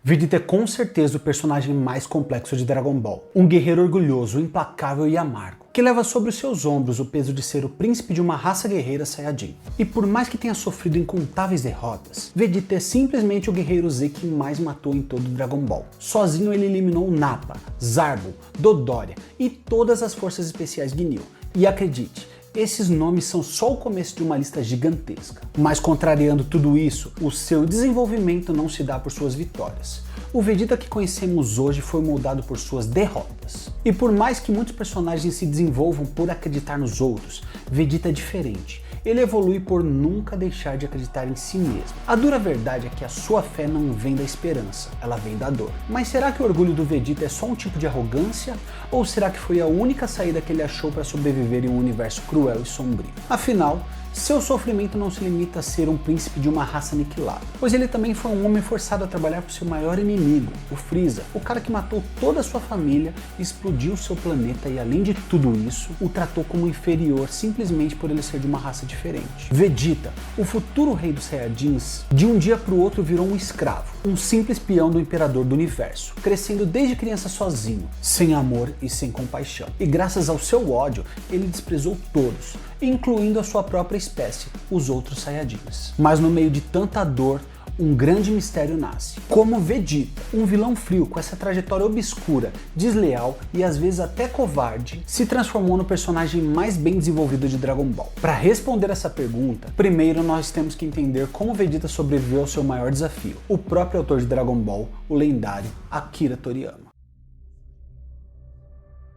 Vegeta é com certeza o personagem mais complexo de Dragon Ball. Um guerreiro orgulhoso, implacável e amargo, que leva sobre os seus ombros o peso de ser o príncipe de uma raça guerreira Saiyajin. E por mais que tenha sofrido incontáveis derrotas, Vegeta é simplesmente o guerreiro Z que mais matou em todo o Dragon Ball. Sozinho ele eliminou Nappa, Zarbon, Dodoria e todas as forças especiais Ginyu. E acredite, esses nomes são só o começo de uma lista gigantesca. Mas contrariando tudo isso, o seu desenvolvimento não se dá por suas vitórias. O Vegeta que conhecemos hoje foi moldado por suas derrotas. E por mais que muitos personagens se desenvolvam por acreditar nos outros, Vegeta é diferente. Ele evolui por nunca deixar de acreditar em si mesmo. A dura verdade é que a sua fé não vem da esperança, ela vem da dor. Mas será que o orgulho do Vegeta é só um tipo de arrogância? Ou será que foi a única saída que ele achou para sobreviver em um universo cruel e sombrio? Afinal, seu sofrimento não se limita a ser um príncipe de uma raça aniquilada, pois ele também foi um homem forçado a trabalhar para o seu maior inimigo, o Frieza, o cara que matou toda a sua família, explodiu seu planeta e, além de tudo isso, o tratou como inferior simplesmente por ele ser de uma raça diferente. Vegeta, o futuro rei dos Saiyajins, de um dia para o outro virou um escravo, um simples peão do imperador do universo, crescendo desde criança sozinho, sem amor e sem compaixão. E graças ao seu ódio, ele desprezou todos, incluindo a sua própria espécie, os outros Saiyajins. Mas no meio de tanta dor, um grande mistério nasce. Como Vegeta, um vilão frio com essa trajetória obscura, desleal e às vezes até covarde, se transformou no personagem mais bem desenvolvido de Dragon Ball? Para responder essa pergunta, primeiro nós temos que entender como Vegeta sobreviveu ao seu maior desafio, o próprio autor de Dragon Ball, o lendário Akira Toriyama.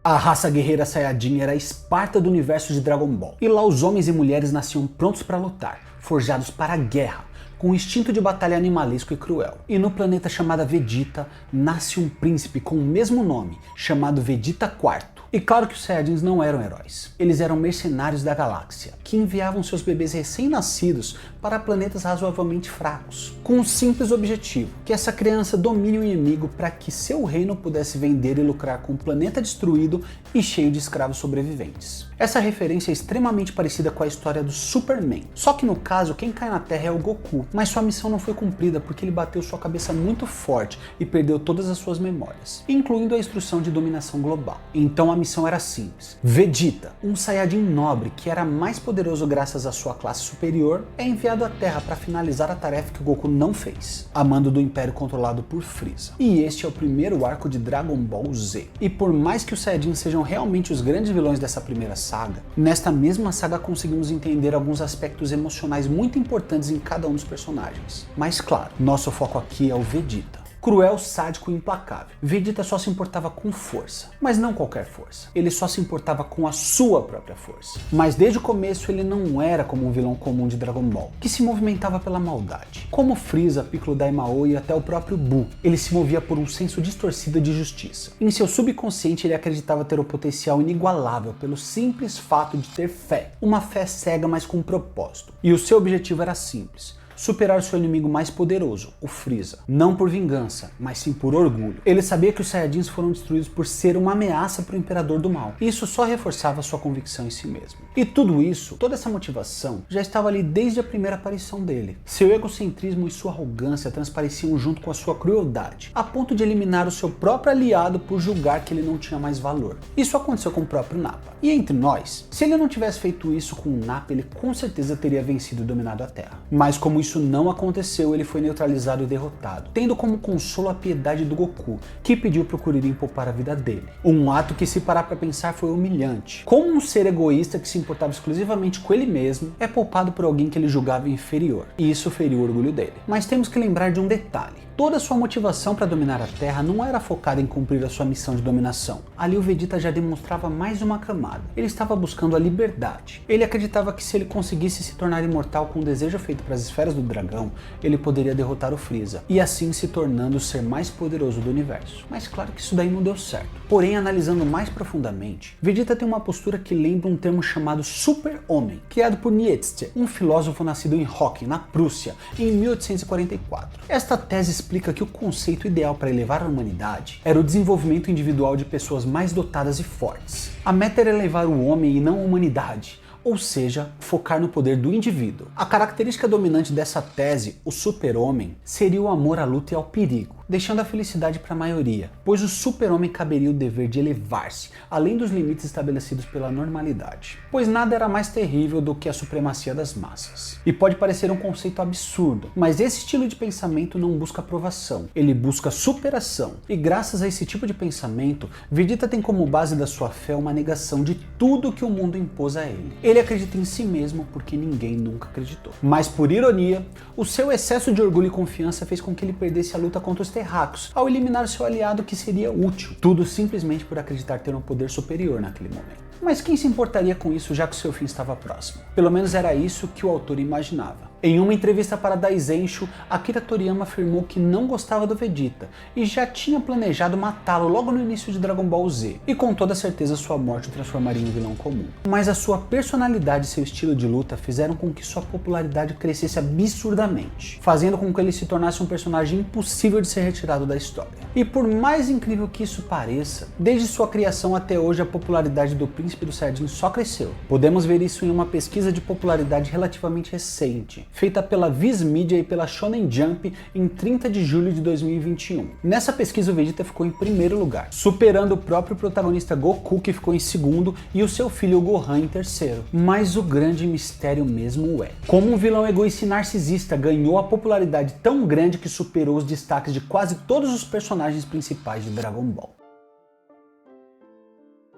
A raça guerreira Saiyajin era a Esparta do universo de Dragon Ball, e lá os homens e mulheres nasciam prontos para lutar, forjados para a guerra, com um instinto de batalha animalesco e cruel. E no planeta chamado Vegeta, nasce um príncipe com o mesmo nome, chamado Vegeta IV. E claro que os Saiyajins não eram heróis, eles eram mercenários da galáxia, que enviavam seus bebês recém-nascidos para planetas razoavelmente fracos, com um simples objetivo, que essa criança domine o inimigo para que seu reino pudesse vender e lucrar com o planeta destruído e cheio de escravos sobreviventes. Essa referência é extremamente parecida com a história do Superman, só que no caso quem cai na Terra é o Goku, mas sua missão não foi cumprida porque ele bateu sua cabeça muito forte e perdeu todas as suas memórias, incluindo a instrução de dominação global. Então a missão era simples. Vegeta, um Saiyajin nobre que era mais poderoso graças à sua classe superior, é enviado à Terra para finalizar a tarefa que o Goku não fez, a mando do Império controlado por Frieza. E este é o primeiro arco de Dragon Ball Z. E por mais que os Saiyajins sejam realmente os grandes vilões dessa primeira saga, nesta mesma saga conseguimos entender alguns aspectos emocionais muito importantes em cada um dos personagens. Mas claro, nosso foco aqui é o Vegeta. Cruel, sádico e implacável. Vegeta só se importava com força, mas não qualquer força. Ele só se importava com a sua própria força. Mas desde o começo ele não era como um vilão comum de Dragon Ball, que se movimentava pela maldade. Como Frieza, Piccolo Daimao e até o próprio Buu, ele se movia por um senso distorcido de justiça. Em seu subconsciente ele acreditava ter o potencial inigualável pelo simples fato de ter fé. Uma fé cega, mas com propósito. E o seu objetivo era simples: superar seu inimigo mais poderoso, o Frieza. Não por vingança, mas sim por orgulho. Ele sabia que os Saiyajins foram destruídos por ser uma ameaça para o Imperador do Mal. E isso só reforçava sua convicção em si mesmo. E tudo isso, toda essa motivação, já estava ali desde a primeira aparição dele. Seu egocentrismo e sua arrogância transpareciam junto com a sua crueldade, a ponto de eliminar o seu próprio aliado por julgar que ele não tinha mais valor. Isso aconteceu com o próprio Nappa. E entre nós, se ele não tivesse feito isso com o Nappa, ele com certeza teria vencido e dominado a Terra. Mas como isso não aconteceu, ele foi neutralizado e derrotado, tendo como consolo a piedade do Goku, que pediu pro Kuririn poupar a vida dele. Um ato que, se parar pra pensar, foi humilhante. Como um ser egoísta que se importava exclusivamente com ele mesmo é poupado por alguém que ele julgava inferior. E isso feriu o orgulho dele. Mas temos que lembrar de um detalhe. Toda sua motivação para dominar a Terra não era focada em cumprir a sua missão de dominação. Ali o Vegeta já demonstrava mais uma camada. Ele estava buscando a liberdade. Ele acreditava que se ele conseguisse se tornar imortal com o desejo feito para as esferas do dragão, ele poderia derrotar o Frieza, e assim se tornando o ser mais poderoso do universo. Mas claro que isso daí não deu certo. Porém, analisando mais profundamente, Vegeta tem uma postura que lembra um termo chamado Super-Homem, criado por Nietzsche, um filósofo nascido em Hocken, na Prússia, em 1844. Esta tese explica que o conceito ideal para elevar a humanidade era o desenvolvimento individual de pessoas mais dotadas e fortes. A meta era elevar o homem e não a humanidade, ou seja, focar no poder do indivíduo. A característica dominante dessa tese, o super-homem, seria o amor à luta e ao perigo. deixando a felicidade para a maioria, pois o super-homem caberia o dever de elevar-se, além dos limites estabelecidos pela normalidade. Pois nada era mais terrível do que a supremacia das massas. E pode parecer um conceito absurdo, mas esse estilo de pensamento não busca aprovação, ele busca superação. E graças a esse tipo de pensamento, Vegeta tem como base da sua fé uma negação de tudo que o mundo impôs a ele. Ele acredita em si mesmo porque ninguém nunca acreditou. Mas por ironia, o seu excesso de orgulho e confiança fez com que ele perdesse a luta contra os terráqueos, ao eliminar seu aliado que seria útil. Tudo simplesmente por acreditar ter um poder superior naquele momento. Mas quem se importaria com isso já que seu fim estava próximo? Pelo menos era isso que o autor imaginava. Em uma entrevista para Daizenshu, Akira Toriyama afirmou que não gostava do Vegeta e já tinha planejado matá-lo logo no início de Dragon Ball Z, e com toda certeza sua morte o transformaria em um vilão comum. Mas a sua personalidade e seu estilo de luta fizeram com que sua popularidade crescesse absurdamente, fazendo com que ele se tornasse um personagem impossível de ser retirado da história. E por mais incrível que isso pareça, desde sua criação até hoje a popularidade do Príncipe do Saiyajin só cresceu. Podemos ver isso em uma pesquisa de popularidade relativamente recente, feita pela Viz Media e pela Shonen Jump em 30 de julho de 2021. Nessa pesquisa o Vegeta ficou em primeiro lugar, superando o próprio protagonista Goku, que ficou em segundo, e o seu filho Gohan em terceiro. Mas o grande mistério mesmo é como um vilão egoísta e narcisista ganhou a popularidade tão grande que superou os destaques de quase todos os personagens principais de Dragon Ball.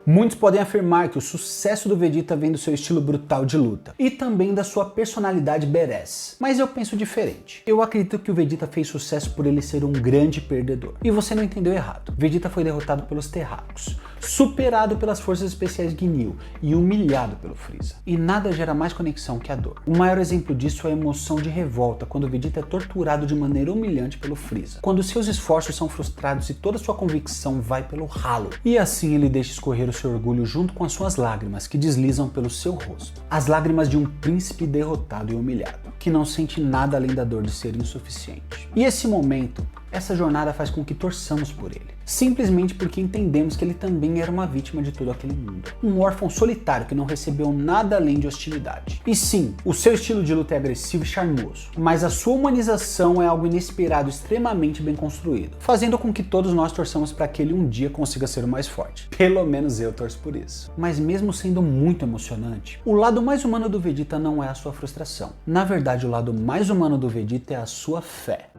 Muitos podem afirmar que o sucesso do Vegeta vem do seu estilo brutal de luta e também da sua personalidade badass, mas eu penso diferente. Eu acredito que o Vegeta fez sucesso por ele ser um grande perdedor. E você não entendeu errado. Vegeta foi derrotado pelos Terráqueos, superado pelas forças especiais Ginyu e humilhado pelo Freeza. E nada gera mais conexão que a dor. O maior exemplo disso é a emoção de revolta quando o Vegeta é torturado de maneira humilhante pelo Freeza, quando seus esforços são frustrados e toda sua convicção vai pelo ralo. E assim ele deixa escorrer o seu orgulho junto com as suas lágrimas que deslizam pelo seu rosto. As lágrimas de um príncipe derrotado e humilhado, que não sente nada além da dor de ser insuficiente. E esse momento, essa jornada faz com que torçamos por ele, simplesmente porque entendemos que ele também era uma vítima de todo aquele mundo. Um órfão solitário que não recebeu nada além de hostilidade. E sim, o seu estilo de luta é agressivo e charmoso, mas a sua humanização é algo inesperado e extremamente bem construído, fazendo com que todos nós torçamos para que ele um dia consiga ser o mais forte. Pelo menos eu torço por isso. Mas mesmo sendo muito emocionante, o lado mais humano do Vegeta não é a sua frustração. Na verdade, o lado mais humano do Vegeta é a sua fé.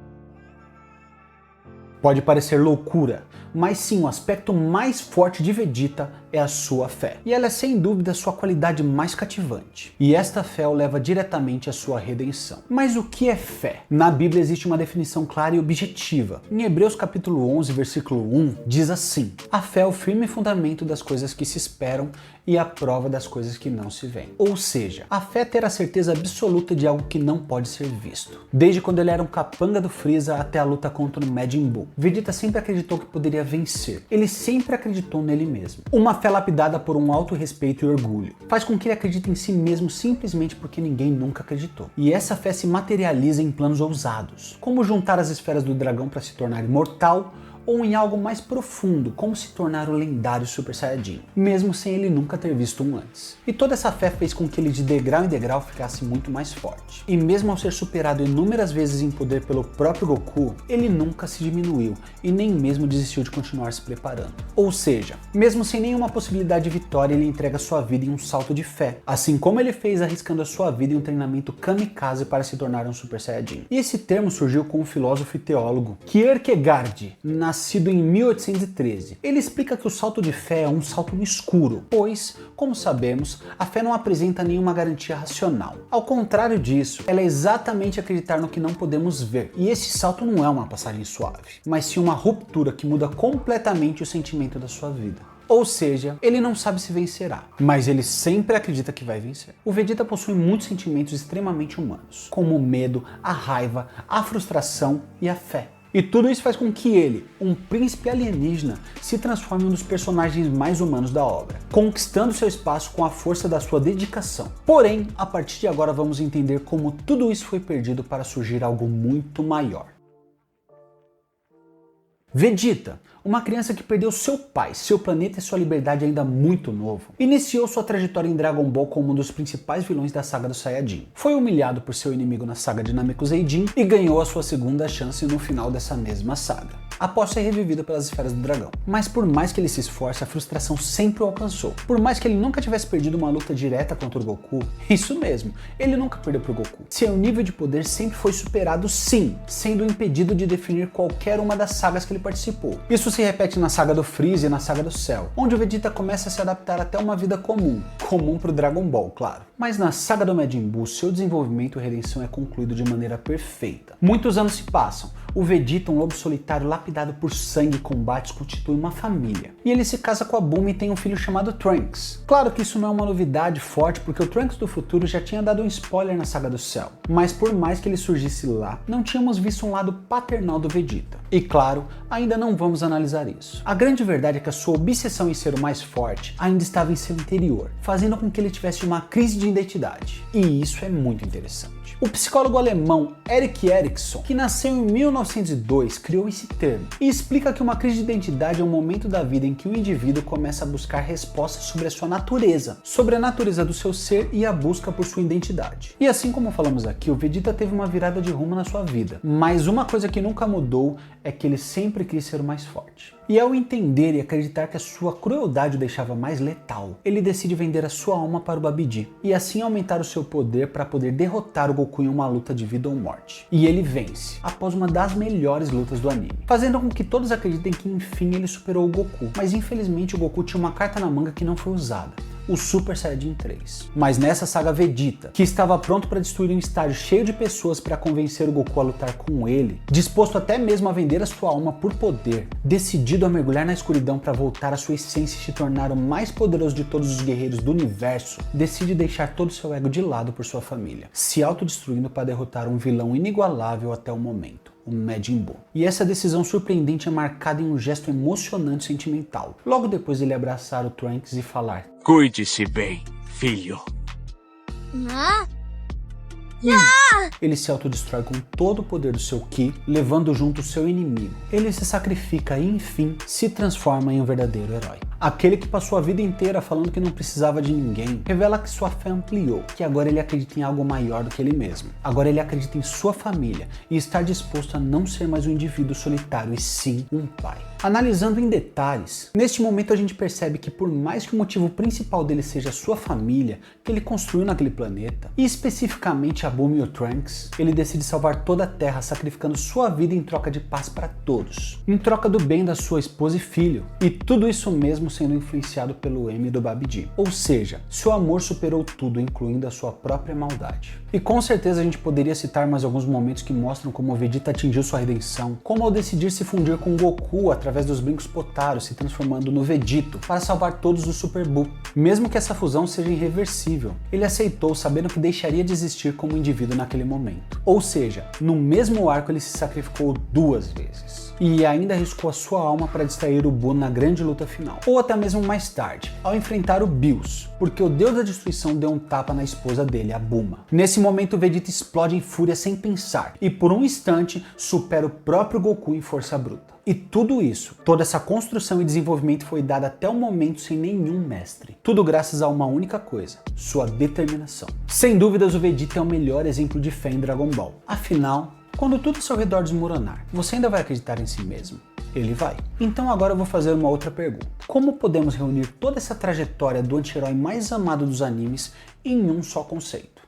Pode parecer loucura, mas sim, o aspecto mais forte de Vegeta é a sua fé. E ela é sem dúvida a sua qualidade mais cativante. E esta fé o leva diretamente à sua redenção. Mas o que é fé? Na Bíblia existe uma definição clara e objetiva. Em Hebreus capítulo 11, versículo 1, diz assim: a fé é o firme fundamento das coisas que se esperam e a prova das coisas que não se veem. Ou seja, a fé é ter a certeza absoluta de algo que não pode ser visto. Desde quando ele era um capanga do Freeza até a luta contra o Majin Buu, Vegeta sempre acreditou que poderia vencer. Ele sempre acreditou nele mesmo. Uma fé lapidada por um alto respeito e orgulho. Faz com que ele acredite em si mesmo simplesmente porque ninguém nunca acreditou. E essa fé se materializa em planos ousados, como juntar as esferas do dragão para se tornar imortal, ou em algo mais profundo, como se tornar o lendário Super Saiyajin, mesmo sem ele nunca ter visto um antes. E toda essa fé fez com que ele de degrau em degrau ficasse muito mais forte. E mesmo ao ser superado inúmeras vezes em poder pelo próprio Goku, ele nunca se diminuiu e nem mesmo desistiu de continuar se preparando. Ou seja, mesmo sem nenhuma possibilidade de vitória, ele entrega sua vida em um salto de fé, assim como ele fez arriscando a sua vida em um treinamento kamikaze para se tornar um Super Saiyajin. E esse termo surgiu com o filósofo e teólogo Kierkegaard, nascido em 1813. Ele explica que o salto de fé é um salto no escuro, pois, como sabemos, a fé não apresenta nenhuma garantia racional. Ao contrário disso, ela é exatamente acreditar no que não podemos ver. E esse salto não é uma passagem suave, mas sim uma ruptura que muda completamente o sentimento da sua vida. Ou seja, ele não sabe se vencerá, mas ele sempre acredita que vai vencer. O Vegeta possui muitos sentimentos extremamente humanos, como o medo, a raiva, a frustração e a fé. E tudo isso faz com que ele, um príncipe alienígena, se transforme em um dos personagens mais humanos da obra, conquistando seu espaço com a força da sua dedicação. Porém, a partir de agora vamos entender como tudo isso foi perdido para surgir algo muito maior. Vegeta, uma criança que perdeu seu pai, seu planeta e sua liberdade ainda muito novo, iniciou sua trajetória em Dragon Ball como um dos principais vilões da saga do Saiyajin. Foi humilhado por seu inimigo na saga de Namekusei-jin e ganhou a sua segunda chance no final dessa mesma saga, após ser revivido pelas esferas do dragão. Mas por mais que ele se esforce, a frustração sempre o alcançou. Por mais que ele nunca tivesse perdido uma luta direta contra o Goku, isso mesmo, ele nunca perdeu pro Goku. Seu nível de poder sempre foi superado sim, sendo impedido de definir qualquer uma das sagas que ele participou. Isso se repete na saga do Freeza e na saga do Cell, onde o Vegeta começa a se adaptar até uma vida comum pro Dragon Ball, claro. Mas na saga do Majin Buu, seu desenvolvimento e redenção é concluído de maneira perfeita. Muitos anos se passam, o Vegeta, um lobo solitário lapidado por sangue e combates, constitui uma família. E ele se casa com a Bulma e tem um filho chamado Trunks. Claro que isso não é uma novidade forte, porque o Trunks do futuro já tinha dado um spoiler na saga do Cell. Mas por mais que ele surgisse lá, não tínhamos visto um lado paternal do Vegeta. E claro, ainda não vamos analisar isso. A grande verdade é que a sua obsessão em ser o mais forte ainda estava em seu interior, fazendo com que ele tivesse uma crise de identidade. E isso é muito interessante. O psicólogo alemão Erik Erikson, que nasceu em 1902, criou esse termo e explica que uma crise de identidade é um momento da vida em que o indivíduo começa a buscar respostas sobre a sua natureza, sobre a natureza do seu ser e a busca por sua identidade. E assim como falamos aqui, o Vegeta teve uma virada de rumo na sua vida, mas uma coisa que nunca mudou é que ele sempre quis ser o mais forte. E ao entender e acreditar que a sua crueldade o deixava mais letal, ele decide vender a sua alma para o Babidi e assim aumentar o seu poder para poder derrotar o Goku em uma luta de vida ou morte. E ele vence, após uma das melhores lutas do anime, fazendo com que todos acreditem que enfim ele superou o Goku. Mas infelizmente o Goku tinha uma carta na manga que não foi usada: o Super Saiyajin 3. Mas nessa saga, Vegeta, que estava pronto para destruir um estádio cheio de pessoas para convencer o Goku a lutar com ele, disposto até mesmo a vender a sua alma por poder, decidido a mergulhar na escuridão para voltar à sua essência e se tornar o mais poderoso de todos os guerreiros do universo, decide deixar todo o seu ego de lado por sua família, se autodestruindo para derrotar um vilão inigualável até o momento: o Majin Buu. E essa decisão surpreendente é marcada em um gesto emocionante e sentimental. Logo depois dele abraçar o Trunks e falar: "Cuide-se bem, filho." Ele se autodestrói com todo o poder do seu Ki, levando junto o seu inimigo. Ele se sacrifica e, enfim, se transforma em um verdadeiro herói. Aquele que passou a vida inteira falando que não precisava de ninguém, revela que sua fé ampliou, que agora ele acredita em algo maior do que ele mesmo. Agora ele acredita em sua família e está disposto a não ser mais um indivíduo solitário, e sim um pai. Analisando em detalhes, neste momento a gente percebe que por mais que o motivo principal dele seja sua família, que ele construiu naquele planeta, e especificamente a Bulma e o Trunks, ele decide salvar toda a Terra, sacrificando sua vida em troca de paz para todos, em troca do bem da sua esposa e filho, e tudo isso mesmo sendo influenciado pelo M do Babidi. Ou seja, seu amor superou tudo, incluindo a sua própria maldade. E com certeza a gente poderia citar mais alguns momentos que mostram como o Vegeta atingiu sua redenção, como ao decidir se fundir com Goku através dos brincos Potaro, se transformando no Vegito para salvar todos os Super Buu. Mesmo que essa fusão seja irreversível, ele aceitou sabendo que deixaria de existir como indivíduo naquele momento. Ou seja, no mesmo arco ele se sacrificou 2 vezes. E ainda arriscou a sua alma para distrair o Buu na grande luta final. Ou até mesmo mais tarde, ao enfrentar o Bills, porque o deus da destruição deu um tapa na esposa dele, a Bulma. Nesse momento o Vegeta explode em fúria sem pensar, e por um instante supera o próprio Goku em força bruta. E tudo isso, toda essa construção e desenvolvimento foi dada até o momento sem nenhum mestre. Tudo graças a uma única coisa: sua determinação. Sem dúvidas, o Vegeta é o melhor exemplo de fé em Dragon Ball. Afinal, quando tudo ao seu redor desmoronar, você ainda vai acreditar em si mesmo? Ele vai. Então agora eu vou fazer uma outra pergunta. Como podemos reunir toda essa trajetória do anti-herói mais amado dos animes em um só conceito?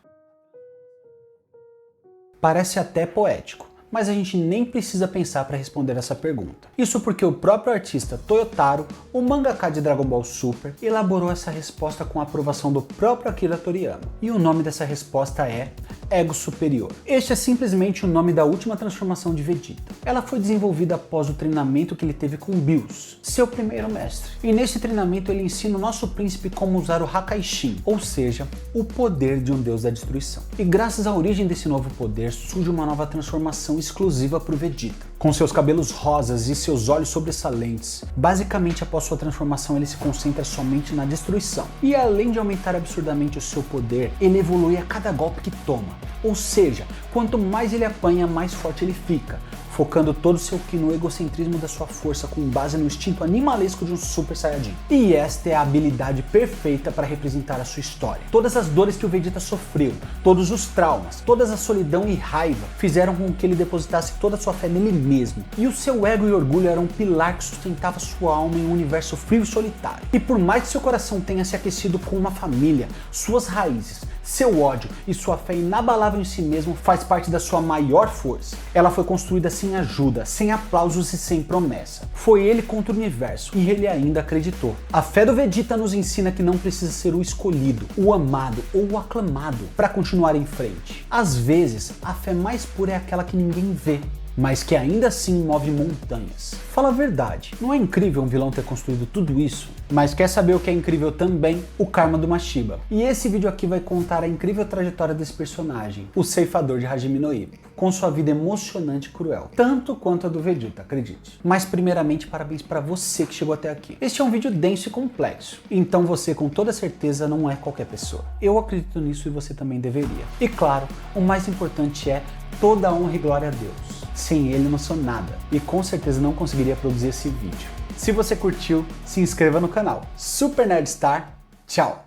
Parece até poético, mas a gente nem precisa pensar para responder essa pergunta. Isso porque o próprio artista Toyotaro, o mangaka de Dragon Ball Super, elaborou essa resposta com a aprovação do próprio Akira Toriyama. E o nome dessa resposta é Ego Superior. Este é simplesmente o nome da última transformação de Vegeta. Ela foi desenvolvida após o treinamento que ele teve com Bills, seu primeiro mestre. E nesse treinamento ele ensina o nosso príncipe como usar o Hakaishin, ou seja, o poder de um deus da destruição. E graças à origem desse novo poder, surge uma nova transformação exclusiva para o Vegeta. Com seus cabelos rosas e seus olhos sobressalentes, basicamente após sua transformação ele se concentra somente na destruição. E além de aumentar absurdamente o seu poder, ele evolui a cada golpe que toma. Ou seja, quanto mais ele apanha, mais forte ele fica, focando todo o seu ki no egocentrismo da sua força com base no instinto animalesco de um Super Saiyajin. E esta é a habilidade perfeita para representar a sua história. Todas as dores que o Vegeta sofreu, todos os traumas, toda a solidão e raiva fizeram com que ele depositasse toda a sua fé nele mesmo. E o seu ego e orgulho eram um pilar que sustentava sua alma em um universo frio e solitário. E por mais que seu coração tenha se aquecido com uma família, suas raízes, seu ódio e sua fé inabalável em si mesmo faz parte da sua maior força. Ela foi construída sem ajuda, sem aplausos e sem promessa. Foi ele contra o universo e ele ainda acreditou. A fé do Vegeta nos ensina que não precisa ser o escolhido, o amado ou o aclamado para continuar em frente. Às vezes, a fé mais pura é aquela que ninguém vê, mas que ainda assim move montanhas. Fala a verdade, não é incrível um vilão ter construído tudo isso? Mas quer saber o que é incrível também? O karma do Mashiba. E esse vídeo aqui vai contar a incrível trajetória desse personagem, o ceifador de Hajime no Ippo, com sua vida emocionante e cruel, tanto quanto a do Vegeta, acredite. Mas primeiramente, parabéns para você que chegou até aqui. Este é um vídeo denso e complexo, então você com toda certeza não é qualquer pessoa. Eu acredito nisso e você também deveria. E claro, o mais importante é toda a honra e glória a Deus. Sem ele não sou nada e com certeza não conseguiria produzir esse vídeo. Se você curtiu, se inscreva no canal. Super Nerd Star, tchau!